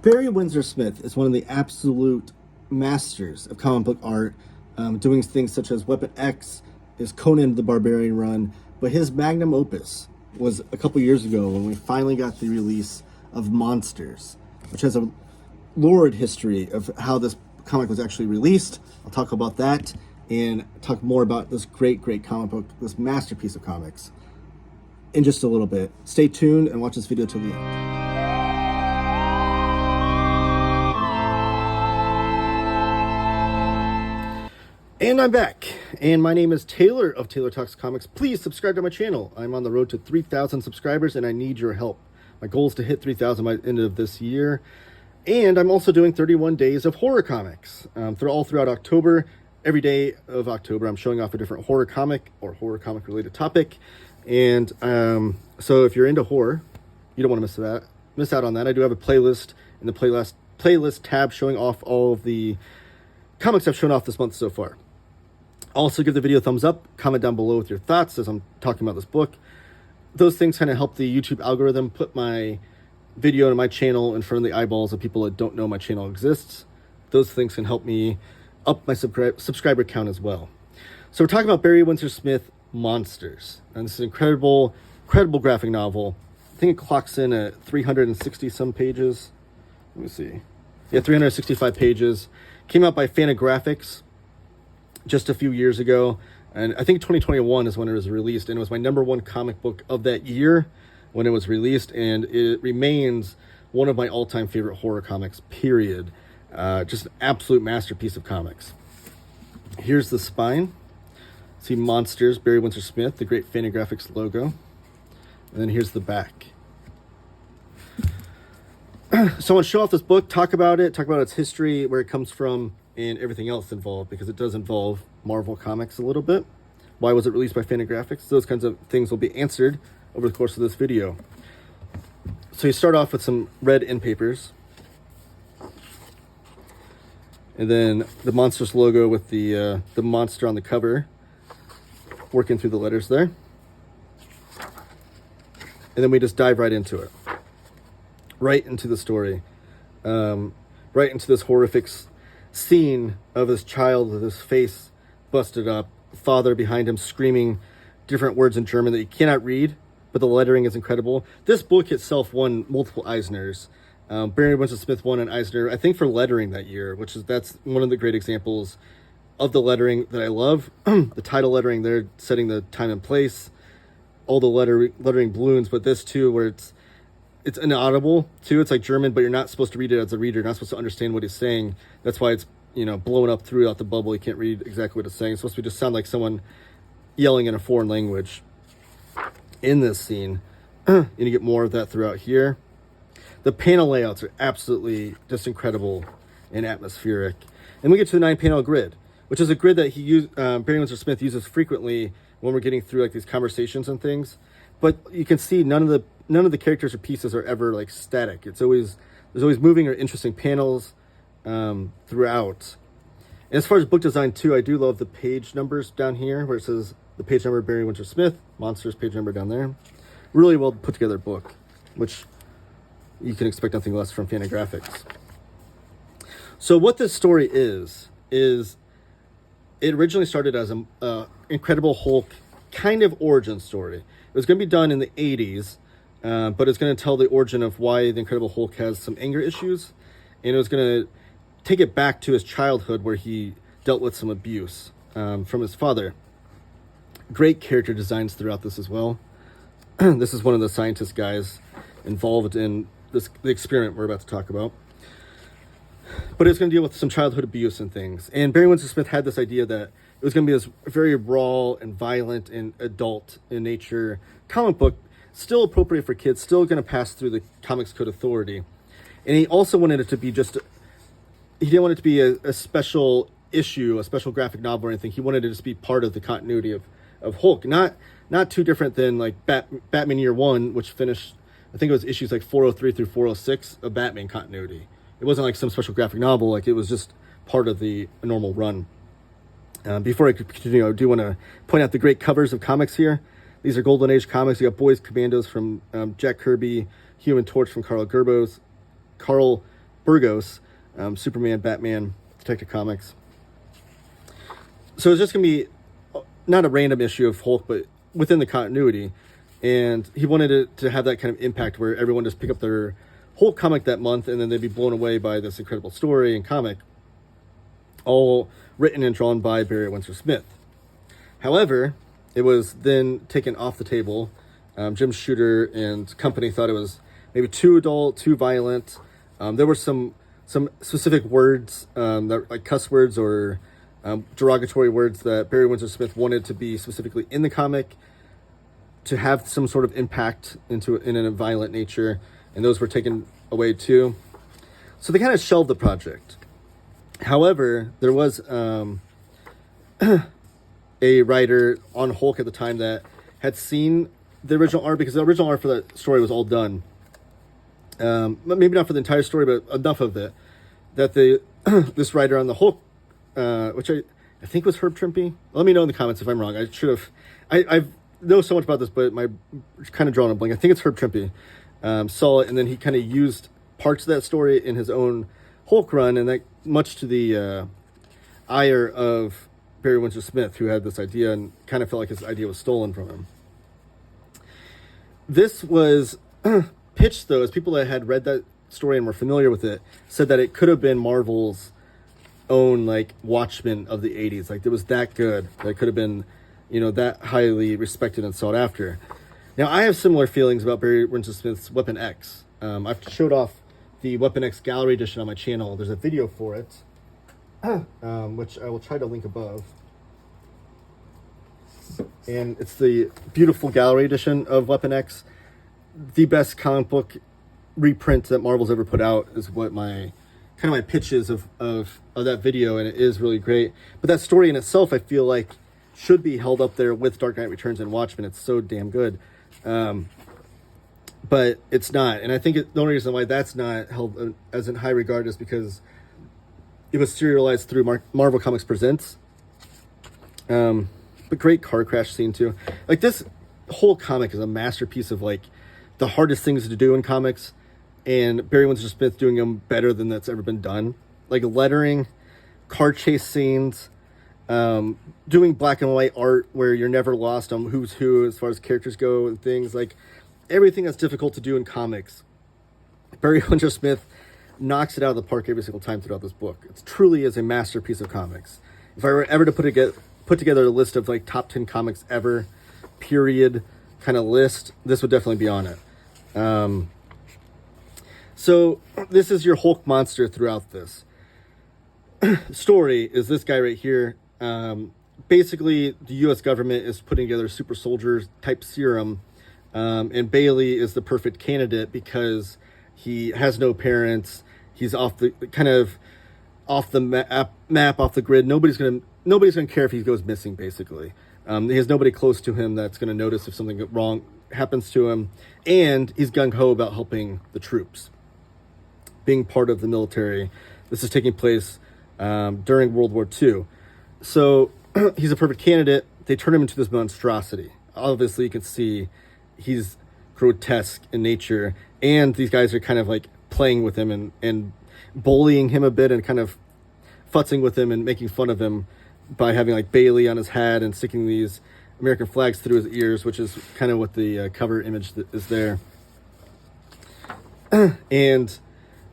Barry Windsor-Smith is one of the absolute masters of comic book art, doing things such as Weapon X, his Conan the Barbarian run, but his magnum opus was a couple years ago when we finally got the release of Monsters, which has a lurid history of how this comic was actually released. I'll talk about that and talk more about this great comic book, this masterpiece of comics, in just a little bit. Stay tuned and watch this video till the end. And I'm back, and my name is Taylor of Taylor Talks Comics. Please subscribe to my channel. I'm on the road to 3,000 subscribers, and I need your help. My goal is to hit 3,000 by the end of this year. And I'm also doing 31 days of horror comics. Throughout October, every day of October, I'm showing off a different horror comic or horror comic related topic. And so if you're into horror, you don't want to miss out on that. I do have a playlist in the playlist tab showing off all of the comics I've shown off this month so far. Also, give the video a thumbs up, comment down below with your thoughts as I'm talking about this book. Those things kind of help the YouTube algorithm put my video and my channel in front of the eyeballs of people that don't know my channel exists. Those things can help me up my subscriber count as well. So we're talking about Barry Windsor-Smith, Monsters. And this is an incredible graphic novel. I think it clocks in at 360 some pages. Let me see. Yeah, 365 pages. Came out by Fantagraphics just a few years ago, and I think 2021 is when it was released, and it was my #1 comic book of that year when it was released, and it remains one of my all-time favorite horror comics, period. Just an absolute masterpiece of comics. Here's the spine. See Monsters, Barry Windsor-Smith, the great Fantagraphics logo. And then here's the back. So I want to show off this book, talk about its history, where it comes from, and everything else involved, because it does involve Marvel Comics a little bit. Why was it released by Fantagraphics? Those kinds of things will be answered over the course of this video. So you start off with some red end papers, and then the Monsters logo with the monster on the cover, working through the letters there. And then we just dive right into it. Right into the story. Right into this horrific scene of this child with his face busted up, father behind him screaming different words in German that you cannot read, but the lettering is incredible. This book itself won multiple Eisners. Barry Windsor-Smith won an Eisner, I think, for lettering that year, that's one of the great examples of the lettering that I love. The title lettering there, setting the time and place, all the lettering balloons, but this too, where it's inaudible too. It's like German, but you're not supposed to read it as a reader. You're not supposed to understand what he's saying. That's why it's, blown up throughout the bubble. You can't read exactly what it's saying. It's supposed to just sound like someone yelling in a foreign language in this scene. And you get more of that throughout here. The panel layouts are absolutely just incredible and atmospheric. And we get to the 9-panel grid, which is a grid that Barry Windsor-Smith uses frequently when we're getting through like these conversations and things. But you can see none of the characters or pieces are ever like static. There's always moving or interesting panels throughout. And as far as book design too, I do love the page numbers down here where it says the page number Barry Windsor-Smith, Monsters page number down there. Really well put together book, which you can expect nothing less from Fantagraphics. So what this story is it originally started as a Incredible Hulk kind of origin story. It was going to be done in the 80s, but it's going to tell the origin of why the Incredible Hulk has some anger issues, and it was going to take it back to his childhood where he dealt with some abuse from his father. Great character designs throughout this as well. This is one of the scientist guys involved in the experiment we're about to talk about. But it's going to deal with some childhood abuse and things. And Barry Windsor-Smith had this idea that it was going to be this very raw and violent and adult in nature comic book, still appropriate for kids, still going to pass through the Comics Code Authority. And he also wanted it to be he didn't want it to be a special issue, a special graphic novel or anything. He wanted it to just be part of the continuity of Hulk. Not too different than like Batman Year One, which finished, I think it was issues like 403 through 406 of Batman continuity. It wasn't like some special graphic novel, like it was just part of the normal run. Before I continue, I do want to point out the great covers of comics here. These are Golden Age comics. You got Boys Commandos from Jack Kirby, Human Torch from Carl Burgos, Superman, Batman, Detective Comics. So it's just going to be not a random issue of Hulk, but within the continuity. And he wanted it to have that kind of impact where everyone just pick up their Hulk comic that month and then they'd be blown away by this incredible story and comic, all written and drawn by Barry Windsor-Smith. However, it was then taken off the table. Jim Shooter and company thought it was maybe too adult, too violent. There were some specific words, that like cuss words or derogatory words that Barry Windsor-Smith wanted to be specifically in the comic to have some sort of impact in a violent nature, and those were taken away too. So they kind of shelved the project. However, there was a writer on Hulk at the time that had seen the original art, because the original art for that story was all done. Maybe not for the entire story, but enough of it that this writer on the Hulk, which I think was Herb Trimpe. Let me know in the comments if I'm wrong. I should have. I know so much about this, but my kind of drawing a blank. I think it's Herb Trimpe. Saw it, and then he kind of used parts of that story in his own Hulk run, and that much to the ire of Barry Windsor-Smith, who had this idea and kind of felt like his idea was stolen from him. This was pitched, though, as people that had read that story and were familiar with it said that it could have been Marvel's own, like, Watchmen of the 80s. Like, it was that good. That could have been, that highly respected and sought after. Now, I have similar feelings about Barry Windsor-Smith's Weapon X. I've showed off the Weapon X Gallery Edition on my channel. There's a video for it, which I will try to link above. And it's the beautiful Gallery Edition of Weapon X. The best comic book reprint that Marvel's ever put out is what my pitch is of that video, and it is really great. But that story in itself, I feel like, should be held up there with Dark Knight Returns and Watchmen. It's so damn good. But it's not. And I think the only reason why that's not held as in high regard is because it was serialized through Marvel Comics Presents. But great car crash scene too. Like, this whole comic is a masterpiece of, like, the hardest things to do in comics, and Barry Windsor-Smith doing them better than that's ever been done. Like, lettering, car chase scenes, doing black and white art where you're never lost on who's who as far as characters go and things. Like, everything that's difficult to do in comics, Barry Windsor-Smith knocks it out of the park every single time throughout this book. It truly is a masterpiece of comics. If I were ever to put together a list of, like, top 10 comics ever, period, kind of list, this would definitely be on it. So this is your Hulk monster throughout this story. Is this guy right here. Basically, the U.S. government is putting together a super soldier type serum, and Bailey is the perfect candidate because he has no parents. He's off the map, off the grid. Nobody's gonna care if he goes missing. Basically, he has nobody close to him that's gonna notice if something wrong happens to him, and he's gung ho about helping the troops, being part of the military. This is taking place during World War II. So he's a perfect candidate. They turn him into this monstrosity. Obviously, you can see he's grotesque in nature, and these guys are kind of like playing with him and bullying him a bit and kind of futzing with him and making fun of him by having, like, Bailey on his hat and sticking these American flags through his ears, which is kind of what the cover image is there. And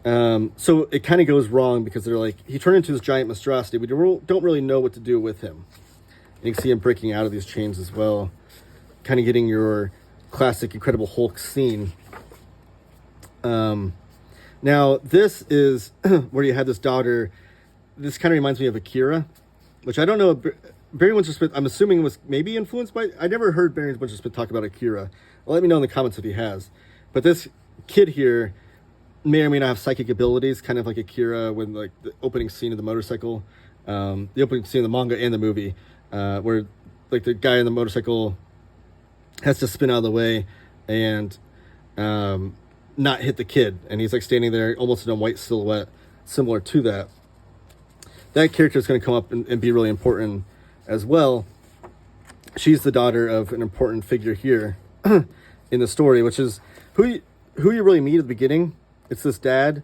so it kind of goes wrong because they're like, he turned into this giant monstrosity. We don't really know what to do with him. And you can see him breaking out of these chains as well, kind of getting your classic Incredible Hulk scene. Now, this is where you had this daughter. This kind of reminds me of Akira, which I don't know. Barry Windsor-Smith, I'm assuming, was maybe influenced by. I never heard Barry Windsor-Smith talk about Akira. Well, let me know in the comments if he has. But this kid here may or may not have psychic abilities, kind of like Akira, when, like, the opening scene of the motorcycle, the opening scene of the manga and the movie, where, like, the guy on the motorcycle has to spin out of the way and not hit the kid, and he's, like, standing there almost in a white silhouette, similar to that. That character is going to come up and be really important as well. She's the daughter of an important figure here in the story, which is who you really meet at the beginning. It's this dad,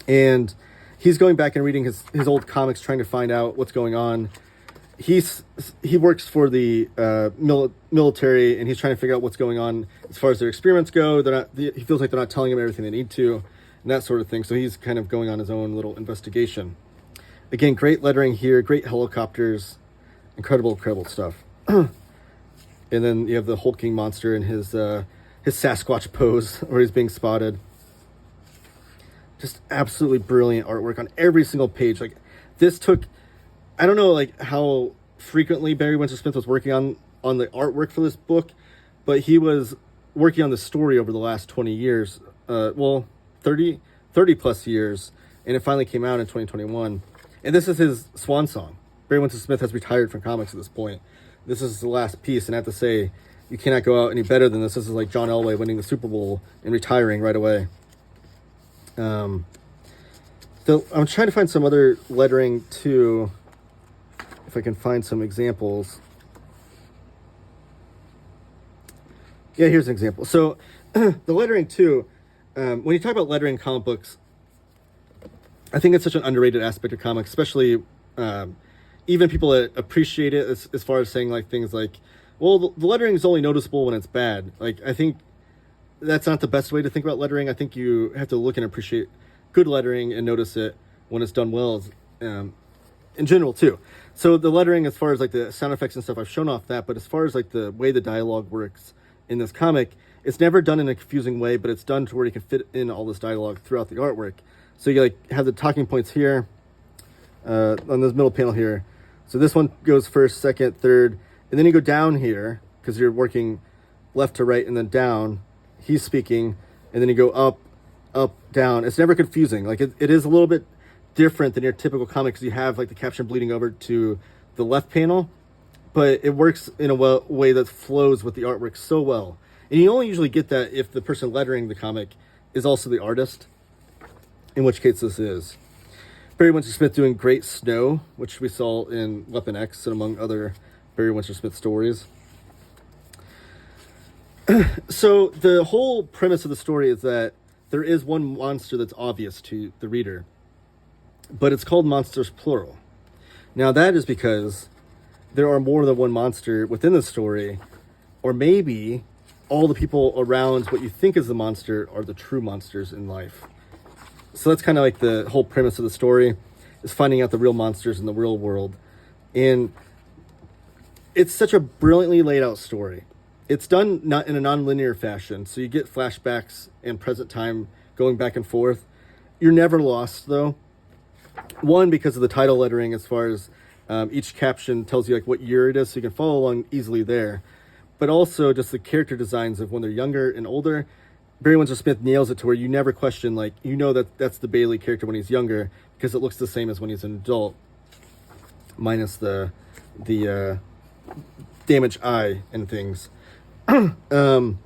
And he's going back and reading his old comics, trying to find out what's going on. He works for the military, and he's trying to figure out what's going on as far as their experiments go. He feels like they're not telling him everything they need to, and that sort of thing. So he's kind of going on his own little investigation. Again, great lettering here, great helicopters, incredible stuff. And then you have the hulking monster in his Sasquatch pose, where he's being spotted. Just absolutely brilliant artwork on every single page. Like, this took, I don't know like how frequently Barry Windsor-Smith was working on the artwork for this book, but he was working on the story over the last 20 years, 30 plus years, and it finally came out in 2021. And this is his swan song. Barry Windsor-Smith has retired from comics at this point. This is the last piece, and I have to say, you cannot go out any better than this. This is like John Elway winning the Super Bowl and retiring right away. So I'm trying to find some other lettering too, if I can find some examples. Yeah, here's an example. So the lettering too, when you talk about lettering in comic books, I think it's such an underrated aspect of comics, especially even people that appreciate it as far as saying like things like, well, the lettering is only noticeable when it's bad. Like, I think that's not the best way to think about lettering. I think you have to look and appreciate good lettering and notice it when it's done well, in general too. So the lettering, as far as like the sound effects and stuff, I've shown off that, but as far as like the way the dialogue works in this comic, it's never done in a confusing way, but it's done to where you can fit in all this dialogue throughout the artwork. So you like have the talking points here, on this middle panel here. So this one goes first, second, third, and then you go down here, because you're working left to right and then down. He's speaking, and then you go up, down. It's never confusing. Like, it is a little bit different than your typical comic, because you have like the caption bleeding over to the left panel, but it works in a way that flows with the artwork so well. And you only usually get that if the person lettering the comic is also the artist, in which case this is. Barry Windsor-Smith doing Great Snow, which we saw in Weapon X and among other Barry Windsor-Smith stories. So the whole premise of the story is that there is one monster that's obvious to the reader, but it's called monsters plural. Now that is because there are more than one monster within the story, or maybe all the people around what you think is the monster are the true monsters in life. So that's kind of like the whole premise of the story, is finding out the real monsters in the real world. And it's such a brilliantly laid out story. It's done not in a non-linear fashion, so you get flashbacks and present time going back and forth. You're never lost, though. One, because of the title lettering, as far as each caption tells you like what year it is, so you can follow along easily there. But also just the character designs of when they're younger and older. Barry Windsor-Smith nails it to where you never question, like, you know that that's the Bailey character when he's younger, because it looks the same as when he's an adult, minus the damaged eye and things. And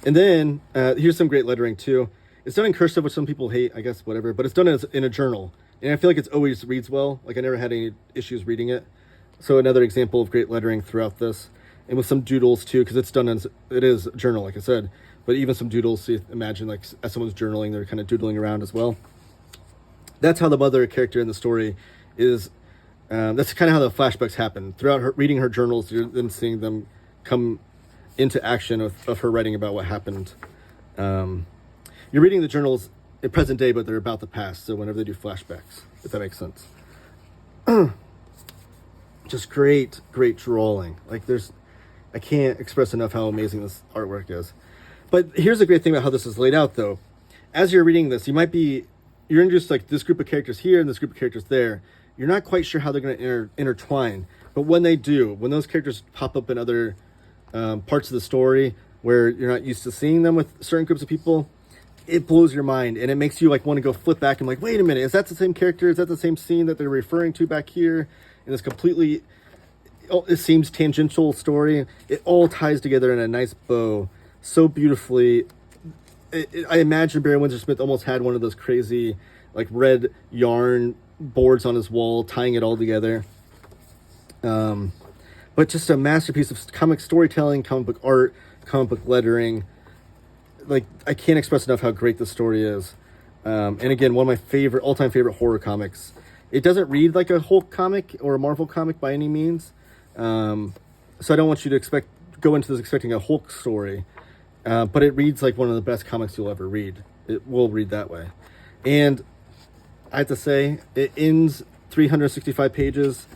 then here's some great lettering too. It's done in cursive, which some people hate, I guess, whatever, but it's done as in a journal, and I feel like it's always reads well. Like, I never had any issues reading it. So another example of great lettering throughout this, and with some doodles too, because it's done as, it is a journal, like I said, but even some doodles. So you imagine, like, as someone's journaling, they're kind of doodling around as well. That's how the mother character in the story is. That's kind of how the flashbacks happen throughout her reading her journals. You're then seeing them come into action of her writing about what happened. You're reading the journals in present day, but they're about the past. So whenever they do flashbacks, if that makes sense. Just great drawing. Like, I can't express enough how amazing this artwork is. But here's the great thing about how this is laid out, though. As you're reading this, you're in just like this group of characters here and this group of characters there. You're not quite sure how they're going to intertwine. But when they do, when those characters pop up in other parts of the story where you're not used to seeing them with certain groups of people, it blows your mind, and it makes you like want to go flip back and like, wait a minute, is that the same character? Is that the same scene that they're referring to back here? And it's completely, it seems tangential story. It all ties together in a nice bow so beautifully. I imagine Barry Windsor-Smith almost had one of those crazy like red yarn boards on his wall tying it all together. But just a masterpiece of comic storytelling, comic book art, comic book lettering. Like, I can't express enough how great this story is. And again, one of my favorite, all-time favorite horror comics. It doesn't read like a Hulk comic or a Marvel comic by any means. So I don't want you to go into this expecting a Hulk story. But it reads like one of the best comics you'll ever read. It will read that way. And I have to say, it ends 365 pages.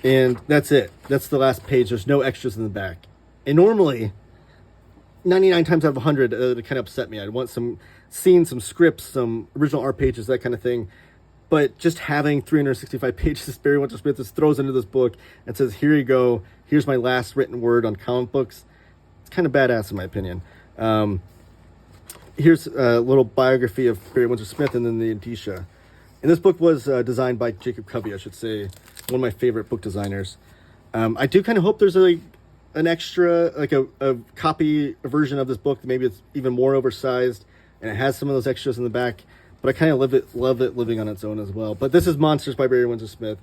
And that's it. That's the last page. There's no extras in the back. And normally, 99 times out of 100, it kind of upset me. I'd want some scenes, some scripts, some original art pages, that kind of thing. But just having 365 pages, Barry Windsor-Smith just throws into this book and says, here you go. Here's my last written word on comic books. It's kind of badass in my opinion. Here's a little biography of Barry Windsor-Smith and then the indicia. And this book was designed by Jacob Covey, I should say, one of my favorite book designers. I do kind of hope there's an extra, like a copy, a version of this book. Maybe it's even more oversized and it has some of those extras in the back. But I kind of love it living on its own as well. But this is Monsters by Barry Windsor-Smith.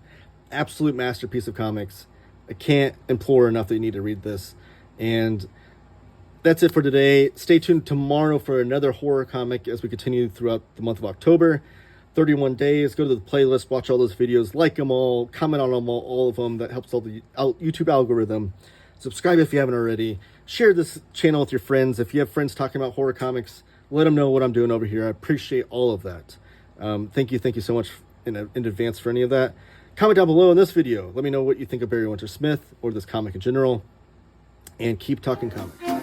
Absolute masterpiece of comics. I can't implore enough that you need to read this. And that's it for today. Stay tuned tomorrow for another horror comic as we continue throughout the month of October. 31 days. Go to the playlist, watch all those videos, like them all, comment on them all of them. That helps all the YouTube algorithm. Subscribe if you haven't already. Share this channel with your friends. If you have friends talking about horror comics, let them know what I'm doing over here. I appreciate all of that. Thank you so much in advance for any of that. Comment down below in this video. Let me know what you think of Barry Windsor-Smith or this comic in general. And keep talking comics.